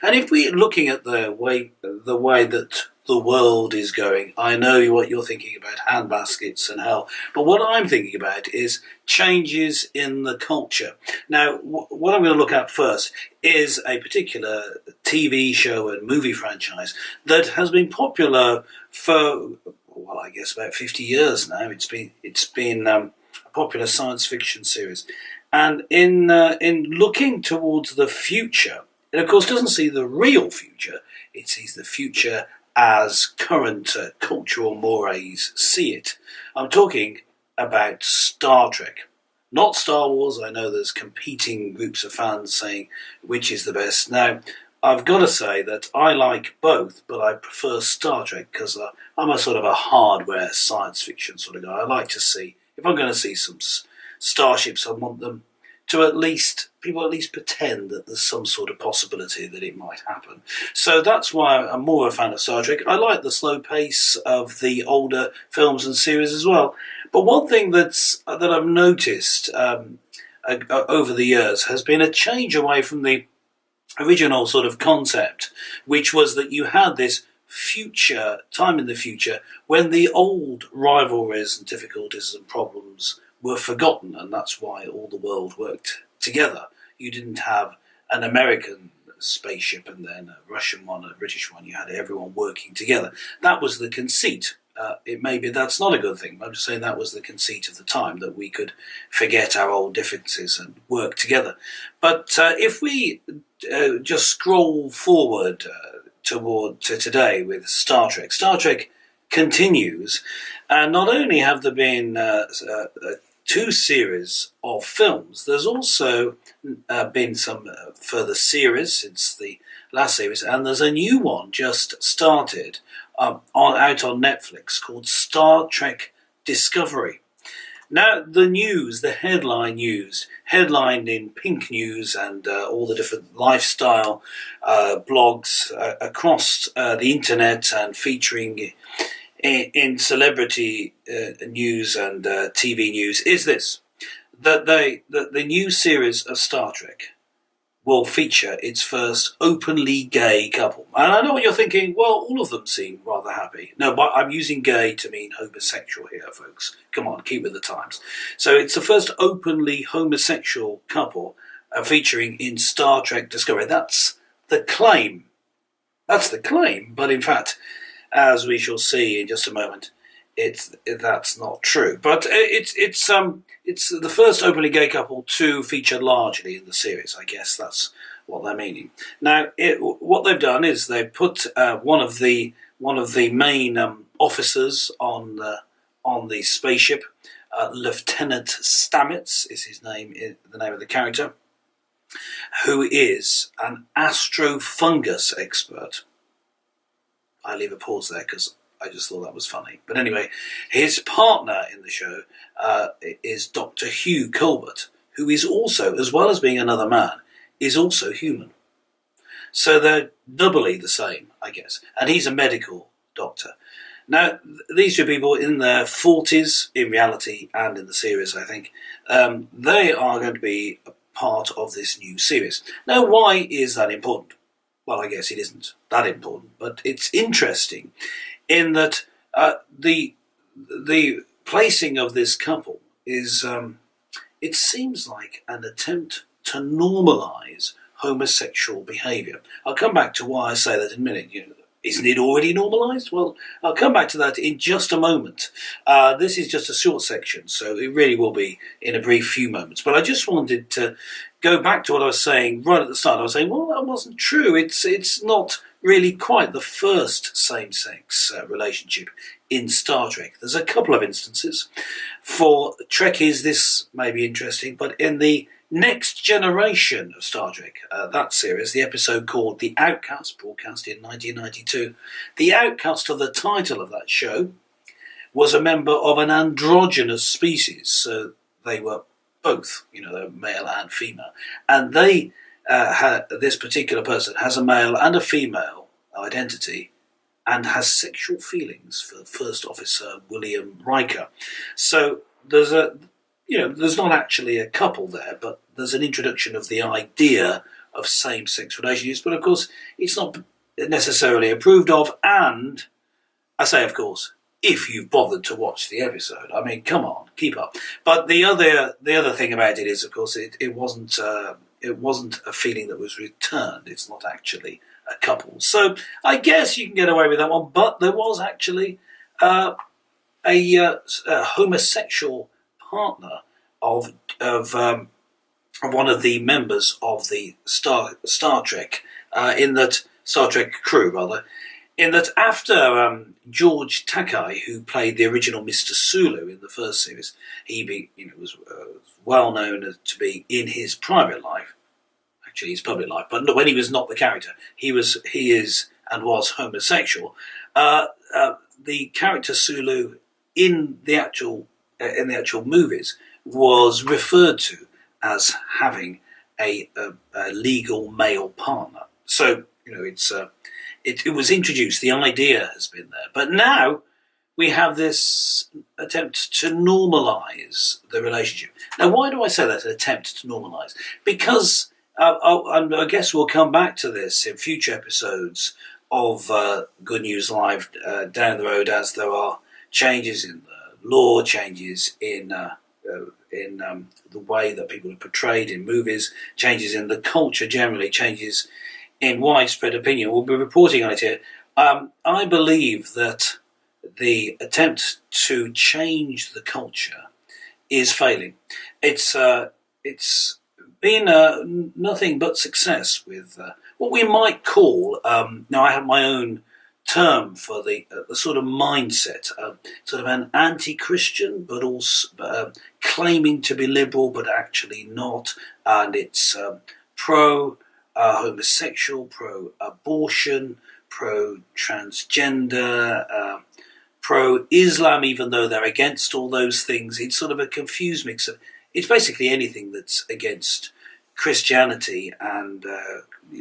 And if we're looking at the way that the world is going, I know what you're thinking about, handbaskets and hell, but what I'm thinking about is changes in the culture. Now, what I'm going to look at first is a particular TV show and movie franchise that has been popular for, well, I guess about 50 years now. It's been a popular science fiction series, and in looking towards the future, it of course doesn't see the real future. It sees the future as current cultural mores see it. I'm talking about Star Trek. Not Star Wars. I know there's competing groups of fans saying which is the best. Now, I've got to say that I like both, but I prefer Star Trek because I'm a sort of a hardware science fiction sort of guy. I like to see, if I'm going to see some starships, I want them to people at least pretend that there's some sort of possibility that it might happen. So that's why I'm more a fan of Star Trek. I like the slow pace of the older films and series as well. But one thing that I've noticed over the years has been a change away from the original sort of concept, which was that you had this time in the future when the old rivalries and difficulties and problems were forgotten, and that's why all the world worked together. You didn't have an American spaceship and then a Russian one and a British one. You had everyone working together. That was the conceit. It may be that's not a good thing. I'm just saying that was the conceit of the time, that we could forget our old differences and work together. But if we just scroll forward to today with Star Trek, Star Trek continues, and not only have there been two series of films, there's also been some further series since the last series, and there's a new one just started out on Netflix called Star Trek Discovery. Now, the headline news, headlined in Pink News and all the different lifestyle blogs across the internet and featuring in celebrity news and TV news, is this: that the new series of Star Trek will feature its first openly gay couple. And I know what you're thinking, well, all of them seem rather happy. No, but I'm using gay to mean homosexual here, folks. Come on, keep with the times. So it's the first openly homosexual couple featuring in Star Trek Discovery. That's the claim. But in fact, as we shall see in just a moment, that's not true. But it's the first openly gay couple to feature largely in the series. I guess that's what they're meaning. Now, what they've done is they've put one of the main officers on the spaceship. Lieutenant Stamets is his name, the name of the character, who is an astrofungus expert. I leave a pause there because I just thought that was funny. But anyway, his partner in the show is Dr. Hugh Colbert, who is also, as well as being another man, is also human. So they're doubly the same, I guess. And he's a medical doctor. Now, these two people in their 40s, in reality and in the series, I think, they are going to be a part of this new series. Now, why is that important? Well, I guess it isn't that important, but it's interesting in that the placing of this couple is, it seems like an attempt to normalise homosexual behaviour. I'll come back to why I say that in a minute. Isn't it already normalised? Well, I'll come back to that in just a moment. This is just a short section, so it really will be in a brief few moments. But I just wanted to go back to what I was saying right at the start. I was saying, well, that wasn't true. It's not really quite the first same-sex relationship in Star Trek. There's a couple of instances. For Trekkies, this may be interesting, but in the next generation of Star Trek, that series, the episode called The Outcast, broadcast in 1992, the outcast of the title of that show was a member of an androgynous species. So they were both, they were male and female. And this particular person has a male and a female identity and has sexual feelings for First Officer William Riker. So there's not actually a couple there, but there's an introduction of the idea of same-sex relationships, but of course it's not necessarily approved of, and I say of course, if you've bothered to watch the episode. I mean, come on, keep up. But the other thing about it is, of course, it wasn't a feeling that was returned. It's not actually a couple. So I guess you can get away with that one. But there was actually a homosexual partner of one of the members of the Star Trek Star Trek crew rather. In that, after George Takei, who played the original Mr. Sulu in the first series, he was well known to be in his private life, actually his public life, but when he was not the character, he is and was homosexual. The character Sulu in the actual movies was referred to as having a legal male partner. So it was introduced. The idea has been there, but now we have this attempt to normalise the relationship. Now, why do I say that? An attempt to normalise? Because I guess we'll come back to this in future episodes of Good News Live down the road, as there are changes in the law, changes in the way that people are portrayed in movies, changes in the culture generally, changes in widespread opinion. We'll be reporting on it here. I believe that the attempt to change the culture is failing. It's been nothing but success with what we might call, now I have my own term for the sort of mindset, sort of an anti-Christian, but also claiming to be liberal, but actually not, and it's pro-homosexual, pro-abortion, pro-transgender, pro-Islam, even though they're against all those things. It's sort of a confused mix of, it's basically anything that's against Christianity and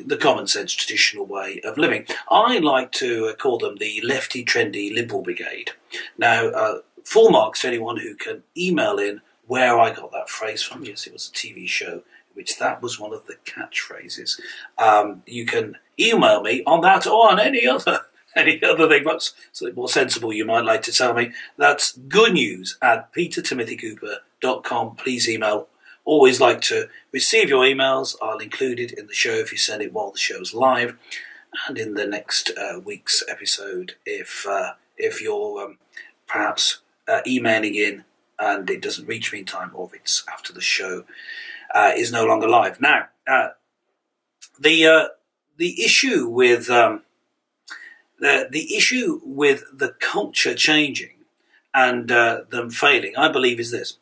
the common sense traditional way of living. I like to call them the lefty trendy liberal brigade. Now, full marks to anyone who can email in where I got that phrase from. Yes, it was a TV show, which that was one of the catchphrases. You can email me on that or on any other thing, but something more sensible you might like to tell me. That's goodnews@petertimothycooper.com. Please email. Always like to receive your emails. I'll include it in the show if you send it while the show's live, and in the next week's episode if you're perhaps emailing in and it doesn't reach me in time, or if it's after the show is no longer live. Now, the issue with the culture changing and them failing, I believe, is this: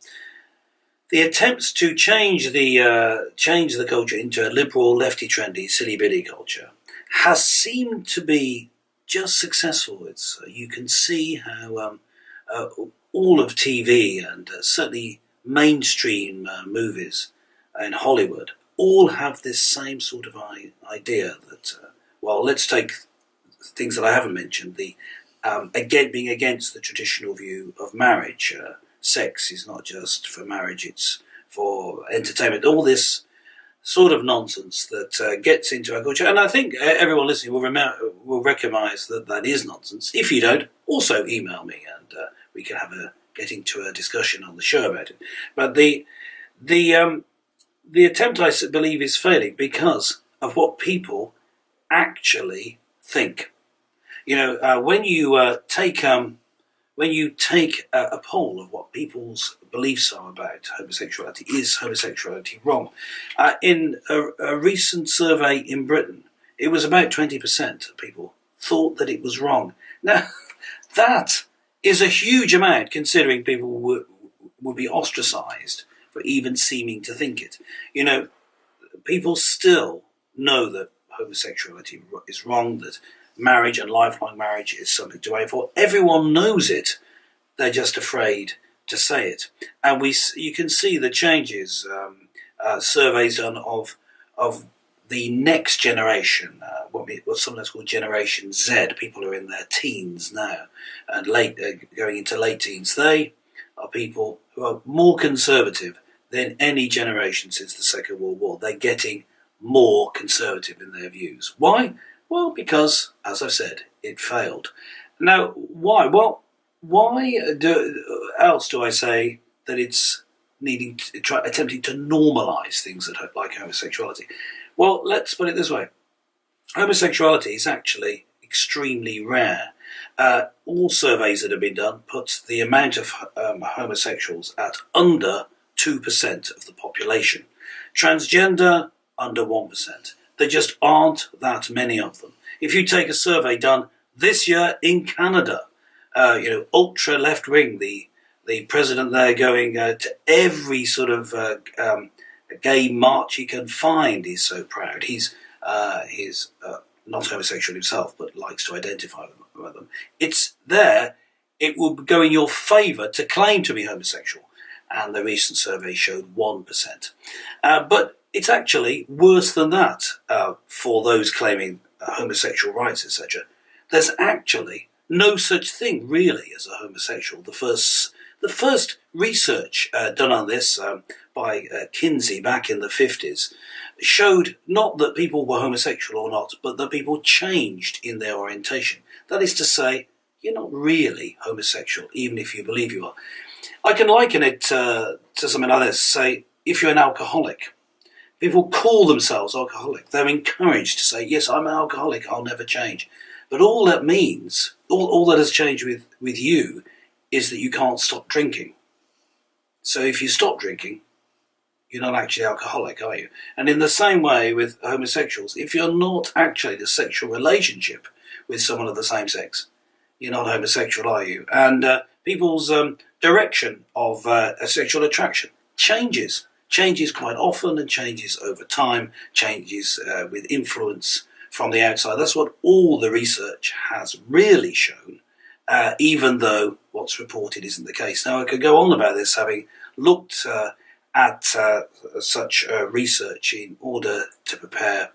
the attempts to change the culture into a liberal, lefty, trendy, silly billy culture has seemed to be just successful. It's you can see how all of TV and certainly mainstream movies in Hollywood all have this same sort of idea that, well, let's take things that I haven't mentioned, the being against the traditional view of marriage. Sex is not just for marriage, it's for entertainment. All this sort of nonsense that gets into our culture. And I think everyone listening will recognise that is nonsense. If you don't, also email me and we can get into a discussion on the show about it. But the attempt, I believe, is failing because of what people actually think. When you take a poll of what people's beliefs are about homosexuality, is homosexuality wrong? In a recent survey in Britain, it was about 20% of people thought that it was wrong. Now, that is a huge amount, considering people would be ostracised for even seeming to think it. People still know that homosexuality is wrong, that marriage and lifelong marriage is something to aim for. Everyone knows it. They're just afraid to say it. And you can see the changes, surveys done of the next generation, what sometimes called Generation Z. People who are in their teens now and going into late teens. They are people who are more conservative than any generation since the Second World War. They're getting more conservative in their views. Why? Well, because, as I've said, it failed. Now, why? Well, else do I say that it's attempting to normalise things like homosexuality? Well, let's put it this way. Homosexuality is actually extremely rare. All surveys that have been done put the amount of homosexuals at under 2% of the population. Transgender, under 1%. There just aren't that many of them. If you take a survey done this year in Canada, ultra left wing, the president there going to every sort of gay march he can find. He's so proud. He's not homosexual himself, but likes to identify with them. It's there. It will go in your favour to claim to be homosexual. And the recent survey showed 1%. But it's actually worse than that for those claiming homosexual rights, etc. There's actually no such thing really as a homosexual. The first research done on this by Kinsey back in the 50s showed not that people were homosexual or not, but that people changed in their orientation. That is to say, you're not really homosexual, even if you believe you are. I can liken it to something like this. Say, if you're an alcoholic, people call themselves alcoholic. They're encouraged to say, yes, I'm an alcoholic, I'll never change. But all that means, all that has changed with you is that you can't stop drinking. So if you stop drinking, you're not actually alcoholic, are you? And in the same way with homosexuals, if you're not actually in a sexual relationship with someone of the same sex, you're not homosexual, are you? And people's direction of sexual attraction changes quite often and changes over time, changes with influence from the outside. That's what all the research has really shown, even though what's reported isn't the case. Now, I could go on about this, having looked at such research in order to prepare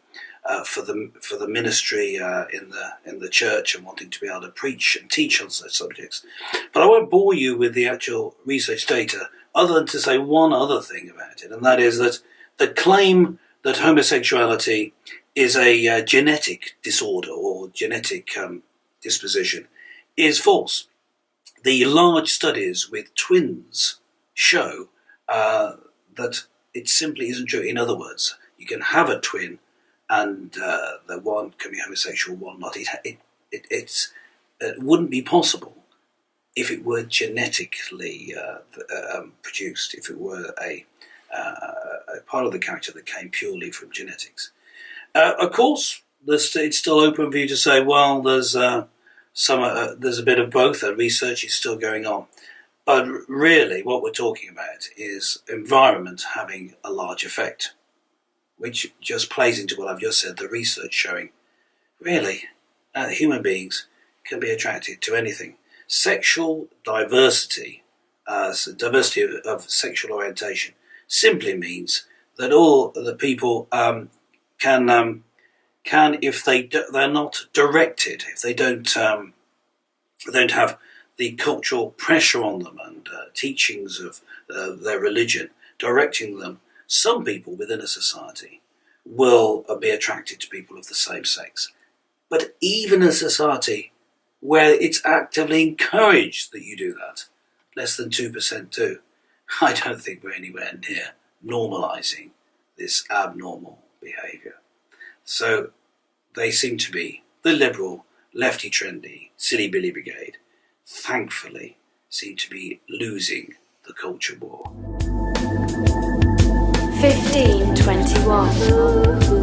for the ministry in the church and wanting to be able to preach and teach on such subjects. But I won't bore you with the actual research data, other than to say one other thing about it, and that is that the claim that homosexuality is a genetic disorder or genetic disposition is false. The large studies with twins show that it simply isn't true. In other words, you can have a twin and the one can be homosexual, one not. It wouldn't be possible if it were genetically produced, if it were a part of the character that came purely from genetics. Of course, it's still open for you to say, well, there's a bit of both, and research is still going on. But really, what we're talking about is environment having a large effect, which just plays into what I've just said, the research showing, really, human beings can be attracted to anything. Sexual diversity, diversity of sexual orientation, simply means that all the people can, if they're not directed, if they don't have the cultural pressure on them and teachings of their religion directing them, some people within a society will be attracted to people of the same sex. But even a society where it's actively encouraged that you do that, less than 2% do, I don't think we're anywhere near normalising this abnormal behaviour. So they seem to be the liberal, lefty trendy, silly Billy brigade, thankfully seem to be losing the culture war. 1521